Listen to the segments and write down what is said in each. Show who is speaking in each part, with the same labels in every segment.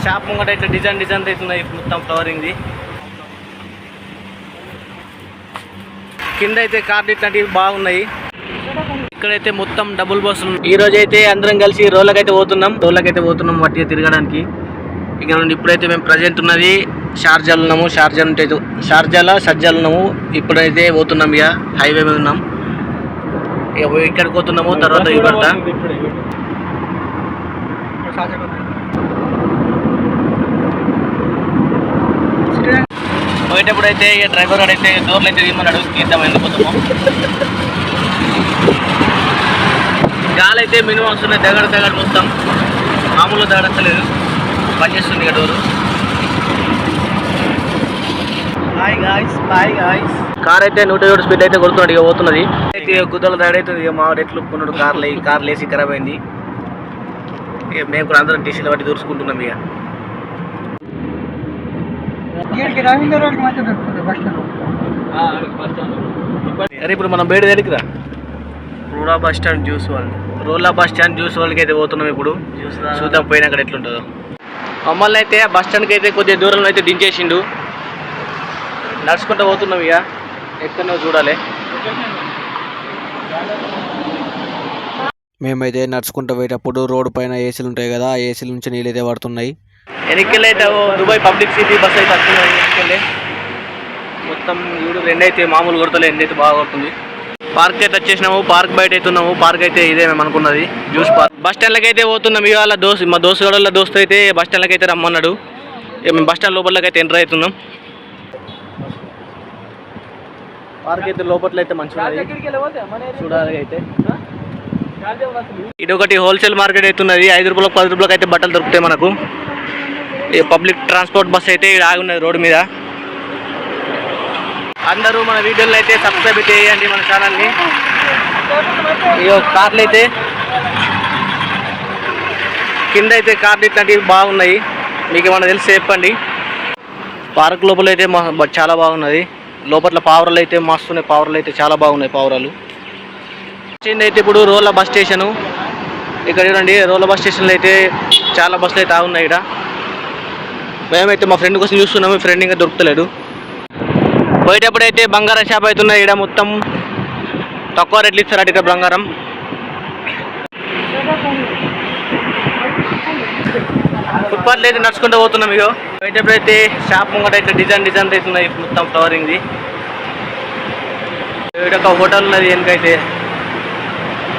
Speaker 1: Shop ముంగట ఇట్లా design అవుతున్నాయి మొత్తం ఫ్లవరింగ్ది. కింద అయితే కార్లు ఇట్లాంటివి బాగున్నాయి. ఇక్కడైతే మొత్తం డబుల్ బస్సులు. ఈ రోజు అయితే అందరం కలిసి రోడ్లకైతే పోతున్నాం వట్టిగా తిరగడానికి. ఇక్కడ నుండి ఇప్పుడైతే మేము ప్రజెంట్ ఉన్నది షార్జాలో ఉన్నాము. షార్జాలో సజ్జాలు ఉన్నాము. ఇప్పుడైతే పోతున్నాం, ఇక హైవే మీద ఉన్నాం. ఇక ఇక్కడికి పోతున్నాము, తర్వాత ఇవ్వడతా. పోయేటప్పుడు అయితే ఇక డ్రైవర్ గారు అయితే డోర్లు అయితే తీయమన్నాడు, తీద్దాం ఎందుకోసము. గాలి అయితే మినిమం వస్తున్నాయి, దగ్గర మొత్తం మామూలుగా దగడస్తలేదు, పనిచేస్తుంది ఇక డోరు. కార్ అయితే 107 స్పీడ్ అయితే కొడుతున్నాడు, ఇక పోతున్నది. అయితే గుద్దలు తయారవుతుంది. ఇక మా ఎట్లు కొన్నాడు కార్లు వేసి ఖరాబ్ అయింది. ఇక మేము కూడా అందరం టీసీలు బట్టి దూసుకుంటున్నాం. ఇక అరే ఇప్పుడు మనం బయట దగ్గర రోలా బస్ స్టాండ్ జ్యూస్ వాళ్ళకి అయితే పోతున్నాం. ఇప్పుడు చూద్దాం పోయినా అక్కడ ఎట్లుంటుందో. మమ్మల్ని అయితే బస్ స్టాండ్కి అయితే కొద్దిగా దూరంలో అయితే దించేసిండు. నడుచుకుంటూ పోతున్నాం, ఇక ఎక్కడో చూడాలి.
Speaker 2: మేమైతే నడుచుకుంటూ పోయేటప్పుడు రోడ్డు పైన ఏసీలు ఉంటాయి కదా, ఆ ఏసీల నుంచి నీళ్ళు అయితే పడుతున్నాయి.
Speaker 1: వెనక్కి అయితే దుబాయ్ పబ్లిక్ సిటీ బస్ అయితే వస్తున్నాయి. వెనక్కి మొత్తం వీడు అయితే మామూలు కొడతలే, అయితే బాగా కొడుతుంది. పార్క్ అయితే వచ్చేసినాము. పార్క్ బయట అయితే ఉన్నాము. పార్క్ అయితే ఇదే మేము అనుకున్నది, జ్యూస్ పార్క్. బస్ స్టాండ్లకి అయితే పోతున్నాం. ఇవాళ మా దోస్తు అయితే బస్ స్టాండ్లకి అయితే రమ్మన్నాడు. ఇక మేము బస్ స్టాండ్ లోపలకి అయితే ఎంటర్ అవుతున్నాం. పార్క్ అయితే లోపల అయితే మంచిగా చూడాలి. అయితే ఇది ఒకటి హోల్సేల్ మార్కెట్ అయితే ఉన్నది. 5 రూపాయలకు 10 రూపాయలకు అయితే బట్టలు దొరుకుతాయి మనకు. ఈ పబ్లిక్ ట్రాన్స్పోర్ట్ బస్ అయితే ఇక్కడ ఆగి ఉన్నది రోడ్డు మీద. అందరూ మన వీడియోలో అయితే సబ్స్క్రైబ్ చేయండి మన ఛానల్ని. ఈ కార్లు అయితే కింద అయితే కార్లు ఇట్లాంటివి బాగున్నాయి. మీకు ఏమన్నా తెలిసి చెప్పండి. పార్క్ లోపల అయితే చాలా బాగున్నది. లోపల పావురాలు అయితే మస్తున్నాయి. పావురాలు అయితే చాలా బాగున్నాయి. పావురాలు అయితే ఇప్పుడు రోలా బస్ స్టేషను. ఇక్కడ చూడండి, రోలా బస్ స్టేషన్లో అయితే చాలా బస్సులు అయితే ఆగున్నాయి. ఇక్కడ మేమైతే మా ఫ్రెండ్ కోసం చూస్తున్నాము. ఫ్రెండ్ ఇంకా దొరుకుతలేడు. పోయేటప్పుడు అయితే బంగారం షాప్ అవుతున్నాయి. ఇక్కడ మొత్తం తక్కువ రేట్లు ఇస్తారు ఇక్కడ బంగారం. ఫుట్పాత్లో అయితే నడుచుకుంటూ పోతున్నాం. ఇక పోయేటప్పుడు అయితే షాప్ ముంగట అయితే డిజైన్ అవుతున్నాయి మొత్తం ఫ్లవరింగ్ది. ఇక్కడ ఒక హోటల్ ఉన్నది వెనకైతే.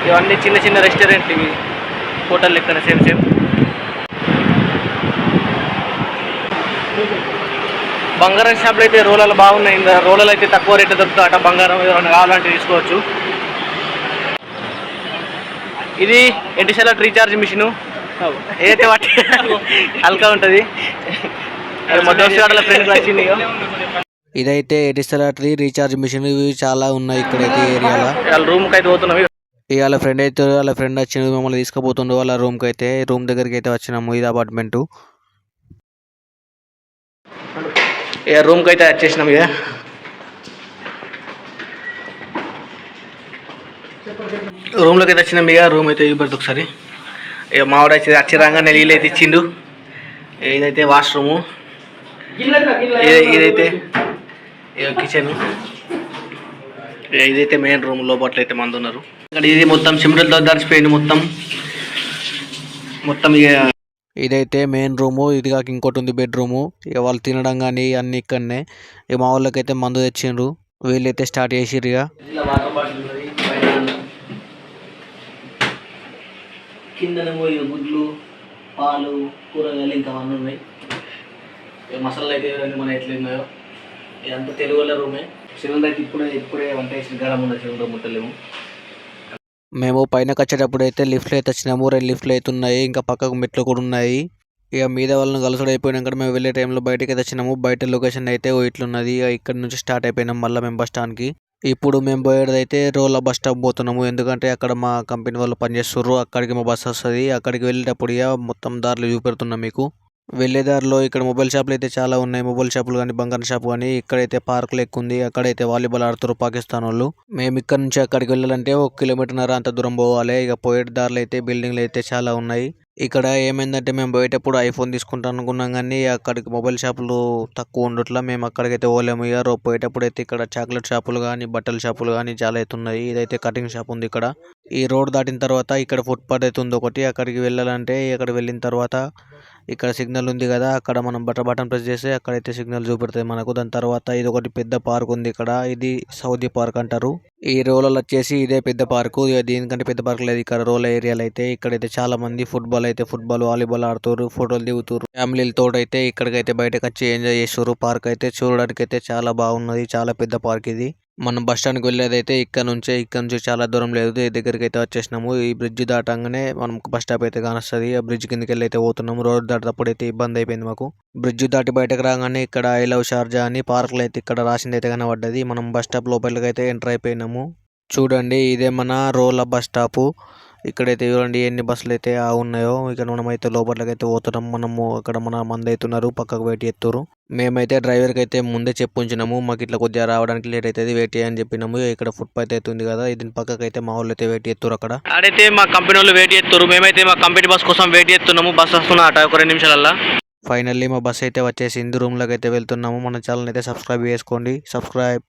Speaker 1: ఇవన్నీ చిన్న చిన్న రెస్టారెంట్, ఇవి హోటల్ లెక్కన సేమ్. బంగారం షాప్లో అయితే రోలలు బాగున్నాయి. రోలలు అయితే తక్కువ రేటు దొరుకుతాయి అట. బంగారం ఏమైనా కావాలంటే తీసుకోవచ్చు. ఇది ఎటిసెలట్ రీఛార్జ్ మిషన్. ఏదైతే వాటి హల్కా ఉంటుంది. ఫ్రెండ్ వచ్చింది.
Speaker 2: ఇదైతే ఎటిసెలట్ రీఛార్జ్ మిషన్. ఇవి చాలా ఉన్నాయి ఇక్కడైతే ఏరియాలో.
Speaker 1: రూమ్కి అయితే పోతున్నాం.
Speaker 2: వాళ్ళ ఫ్రెండ్ వచ్చింది, మమ్మల్ని తీసుకుపోతుండ్రు వాళ్ళ రూమ్కి అయితే. రూమ్ దగ్గరికి అయితే వచ్చినాము. ఇది అపార్ట్మెంటు.
Speaker 1: ఇక రూమ్కి అయితే వచ్చేసినాం. ఇక రూమ్లోకి అయితే వచ్చినాం. ఇక రూమ్ అయితే ఇవ్వబడుతుంది ఒకసారి. ఇక మావిడ వచ్చి రాగానే నీళ్ళు అయితే ఇచ్చిండు. ఇదైతే వాష్రూము. ఇదైతే ఇక కిచెన్. ఇదైతే మెయిన్ రూమ్. లోపల అయితే మంది ఉన్నారు. ఇక్కడ ఇది మొత్తం సిమెంట్తో దర్చిపోయింది మొత్తం. ఇక
Speaker 2: ఇదైతే మెయిన్ రూము. ఇది కాక ఇంకోటి ఉంది బెడ్రూము. ఇక వాళ్ళు తినడం కానీ అన్ని ఇక్కడనే. ఇక మా వాళ్ళకైతే మందు తెచ్చిండ్రు. వీళ్ళైతే స్టార్ట్ చేసిర్రు. ఇక
Speaker 1: కిందనేమో గుడ్లు, పాలు, కూరగాయలు ఇంకా అన్నీ ఉన్నాయి. మసాలా అయితే మన ఎట్లా ఉన్నాయో ఇదంతా తెలుగు వాళ్ళ రూమే. సిలిండర్ అయితే ఇప్పుడే వంట వేసిన గరం ఉన్న సిలిండర్ ముట్టలేము.
Speaker 2: మేము పైనకి వచ్చేటప్పుడు అయితే లిఫ్ట్లు అయితే వచ్చినాము. 2 లిఫ్ట్లు అయితే ఉన్నాయి. ఇంకా పక్కకు మెట్లు కూడా ఉన్నాయి. ఇక మీద వాళ్ళని కలుసుడు అయిపోయినాక మేము వెళ్ళే టైంలో బయటకి అయితే వచ్చినాము. బయట లొకేషన్ అయితే ఇట్లున్నది. ఇక్కడ నుంచి స్టార్ట్ అయిపోయినాం మళ్ళీ మేము బస్ స్టాండ్కి. ఇప్పుడు మేము పోయేది అయితే రోలా బస్ స్టాప్ పోతున్నాము. ఎందుకంటే అక్కడ మా కంపెనీ వాళ్ళు పనిచేస్తుర్రు. అక్కడికి మా బస్ వస్తుంది. అక్కడికి వెళ్ళేటప్పుడు ఇక మొత్తం దారిలో చూపెడుతున్నాం మీకు. వెళ్ళేదారిలో ఇక్కడ మొబైల్ షాపులు అయితే చాలా ఉన్నాయి. మొబైల్ షాపులు కానీ బంగారం షాపు కానీ. ఇక్కడైతే పార్కులు ఎక్కువ ఉంది. అక్కడైతే వాలీబాల్ ఆడుతారు పాకిస్తాన్ వాళ్ళు. మేము ఇక్కడ నుంచి అక్కడికి వెళ్ళాలంటే 1 కిలోమీటర్న్నర అంత దూరం పోవాలి. ఇక పోయే దారిలో అయితే బిల్డింగ్లు అయితే చాలా ఉన్నాయి. ఇక్కడ ఏమైందంటే మేము పోయేటప్పుడు ఐఫోన్ తీసుకుంటాం అనుకున్నాం కానీ అక్కడికి మొబైల్ షాపులు తక్కువ ఉండట్లా మేము అక్కడికైతే పోలేము. ఇక పోయేటప్పుడు అయితే ఇక్కడ చాక్లెట్ షాపులు కానీ బట్టల షాపులు కానీ చాలా అయితే ఉన్నాయి. ఇదైతే కటింగ్ షాప్ ఉంది ఇక్కడ. ఈ రోడ్ దాటిన తర్వాత ఇక్కడ ఫుట్పాత్ అయితే ఉంది ఒకటి. అక్కడికి వెళ్ళాలంటే ఇక్కడ వెళ్ళిన తర్వాత ఇక్కడ సిగ్నల్ ఉంది కదా, అక్కడ మనం బటన్ ప్రెస్ చేస్తే అక్కడైతే సిగ్నల్ చూపెడుతుంది మనకు. దాని తర్వాత ఇది ఒకటి పెద్ద పార్క్ ఉంది ఇక్కడ. ఇది సౌదీ పార్క్ అంటారు. ఈ రోలలో వచ్చేసి ఇదే పెద్ద పార్కు. ఇక దీనికంటే పెద్ద పార్క్ లేదు ఇక్కడ రోల ఏరియాలో అయితే. ఇక్కడైతే చాలా మంది ఫుట్బాల్ వాలీబాల్ ఆడుతారు, ఫోటోలు దిగుతారు. ఫ్యామిలీలతో అయితే ఇక్కడికైతే బయటకు వచ్చి ఎంజాయ్ చేస్తారు. పార్క్ అయితే చూడడానికి అయితే చాలా బాగున్నది. చాలా పెద్ద పార్క్ ఇది. మనం బస్ స్టాండ్కి వెళ్ళేదైతే ఇక్కడ నుంచి చాలా దూరం లేదు. ఈ దగ్గరికి అయితే వచ్చేసినాము. ఈ బ్రిడ్జ్ దాటంగానే మనం బస్ స్టాప్ అయితే కానొస్తుంది. ఆ బ్రిడ్జ్ కిందకి వెళ్ళి అయితే పోతున్నాము. రోడ్ దాటేటప్పుడు అయితే ఇబ్బంది అయిపోయింది మాకు. బ్రిడ్జ్ దాటి బయటకు రాగానే ఇక్కడ ఐ లవ్ షార్జా అని పార్కులు అయితే ఇక్కడ రాసింది అయితే కనబడ్డది. మనం బస్ స్టాప్ లోపలికి అయితే ఎంటర్ అయిపోయినాము. చూడండి ఇదే మన రోల బస్ స్టాపు. ఇక్కడైతే చూడండి ఎన్ని బస్సులు అయితే ఉన్నాయో. ఇక్కడ మనం అయితే లోపలికి అయితే పోతున్నాం. మనము ఇక్కడ మన మంది అవుతున్నారు, పక్కకు వెయిట్ చేస్తారు. మేమైతే డ్రైవర్కి అయితే ముందే చెప్పుంచినాము మాకు ఇట్లా కొద్దిగా రావడానికి లేట్ అవుతుంది, వెయిట్ చేయని చెప్పినాము. ఇక్కడ ఫుట్పాత్ అయితే ఉంది కదా, దీని పక్కకు అయితే మా వాళ్ళు అయితే వెయిట్ చేస్తారు. అక్కడ
Speaker 1: ఆడైతే మా కంపెనీ వాళ్ళు వెయిట్ చేస్తారు. మేమైతే మా కంపెనీ బస్ కోసం వెయిట్ చేస్తున్నాము. బస్ వస్తున్నట ఒక 2 నిమిషాలల్లా.
Speaker 2: ఫైనల్లీ మా బస్ అయితే వచ్చేసింది. రూమ్లోకి అయితే వెళ్తున్నాము. మన ఛానల్ అయితే సబ్స్క్రైబ్ చేసుకోండి. సబ్స్క్రైబ్.